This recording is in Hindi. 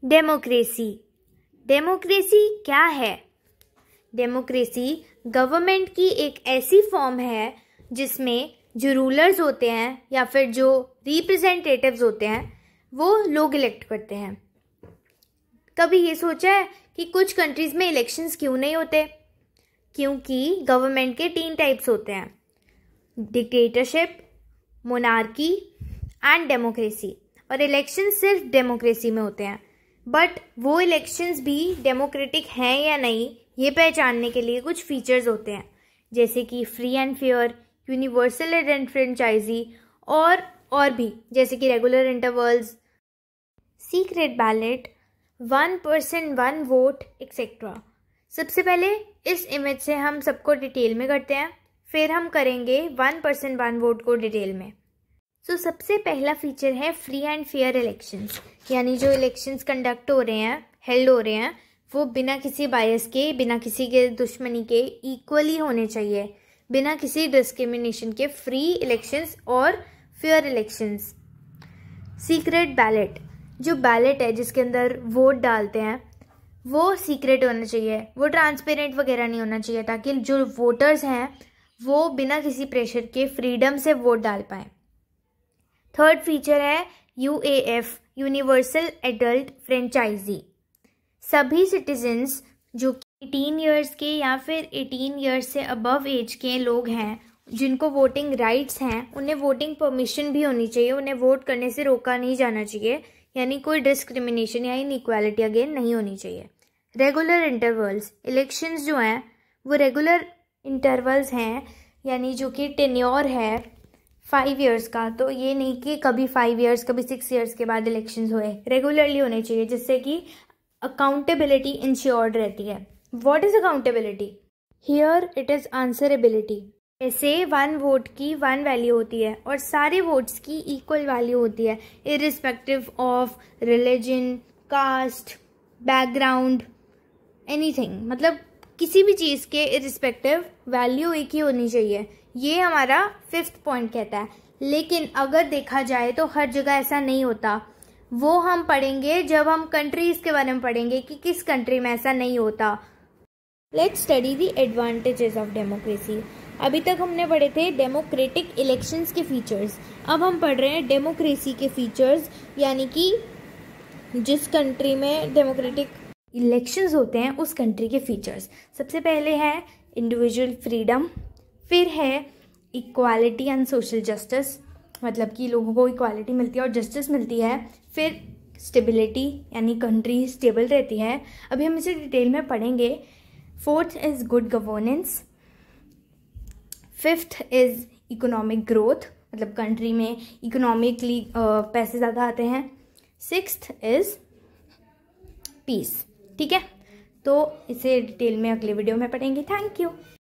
डेमोक्रेसी। डेमोक्रेसी क्या है? डेमोक्रेसी गवर्नमेंट की एक ऐसी फॉर्म है जिसमें जो रूलर्स होते हैं या फिर जो रिप्रेजेंटेटिव्स होते हैं वो लोग इलेक्ट करते हैं। कभी ये सोचा है कि कुछ कंट्रीज़ में इलेक्शंस क्यों नहीं होते? क्योंकि गवर्नमेंट के 3 टाइप्स होते हैं, डिक्टेटरशिप, मोनार्की एंड डेमोक्रेसी। और इलेक्शन सिर्फ डेमोक्रेसी में होते हैं, बट वो इलेक्शंस भी डेमोक्रेटिक हैं या नहीं ये पहचानने के लिए कुछ फीचर्स होते हैं, जैसे कि free and fair, universal and franchise और भी, जैसे कि regular intervals, secret ballot, 1 person 1 vote etcetera. सबसे पहले इस इमेज से हम सबको डिटेल में करते हैं, फिर हम करेंगे 1 person 1 वोट को डिटेल में। सबसे पहला फीचर है फ्री एंड फेयर इलेक्शंस, यानी जो इलेक्शंस कंडक्ट हो रहे हैं, हेल्ड हो रहे हैं, वो बिना किसी बायस के, बिना किसी के दुश्मनी के इक्वली होने चाहिए, बिना किसी डिस्क्रिमिनेशन के फ्री इलेक्शंस और फेयर इलेक्शंस। सीक्रेट बैलेट, जो बैलेट है जिसके अंदर वोट डालते हैं वो सीक्रेट होना चाहिए, वो ट्रांसपेरेंट वगैरह नहीं होना चाहिए, ताकि जो वोटर्स हैं वो बिना किसी प्रेशर के फ्रीडम से वोट डाल पाएँ। थर्ड फीचर है UAF, यूनिवर्सल एडल्ट फ्रेंचाइजी। सभी सिटीजन्स जो 18 ईयर्स के या फिर 18 ईयर्स से अबव एज के लोग हैं जिनको वोटिंग राइट्स हैं, उन्हें वोटिंग परमिशन भी होनी चाहिए, उन्हें वोट करने से रोका नहीं जाना चाहिए, यानी कोई डिस्क्रिमिनेशन या इनइक्वालिटी अगेन नहीं होनी चाहिए। रेगुलर इंटरवल्स, इलेक्शंस जो हैं वो रेगुलर इंटरवल्स हैं, यानी जो कि टेन्योर है 5 ईयर्स का, तो ये नहीं कि कभी 5 ईयर्स कभी 6 ईयर्स के बाद इलेक्शंस हुए, रेगुलरली होने चाहिए, जिससे कि अकाउंटेबिलिटी इंश्योर्ड रहती है। What is accountability? Here it is answerability. ऐसे 1 वोट की 1 वैल्यू होती है और सारे वोट्स की इक्वल वैल्यू होती है, irrespective of religion, caste, background, anything, मतलब किसी भी चीज़ के इरिस्पेक्टिव वैल्यू एक ही होनी चाहिए। ये हमारा 5th पॉइंट कहता है। लेकिन अगर देखा जाए तो हर जगह ऐसा नहीं होता, वो हम पढ़ेंगे जब हम कंट्रीज़ के बारे में पढ़ेंगे कि किस कंट्री में ऐसा नहीं होता। Let's study the advantages of democracy. अभी तक हमने पढ़े थे डेमोक्रेटिक इलेक्शंस के फीचर्स, अब हम पढ़ रहे हैं डेमोक्रेसी के फीचर्स, यानी कि जिस कंट्री में डेमोक्रेटिक इलेक्शंस होते हैं उस कंट्री के फीचर्स। सबसे पहले है इंडिविजुअल फ्रीडम, फिर है इक्वालिटी एंड सोशल जस्टिस, मतलब कि लोगों को इक्वालिटी मिलती है और जस्टिस मिलती है, फिर स्टेबिलिटी, यानी कंट्री स्टेबल रहती है, अभी हम इसे डिटेल में पढ़ेंगे। 4th is good governance, 5th is economic growth, मतलब कंट्री में इकोनॉमिकली पैसे ज़्यादा आते हैं, 6th इज पीस। ठीक है, तो इसे डिटेल में अगले वीडियो में पढ़ेंगे। Thank you.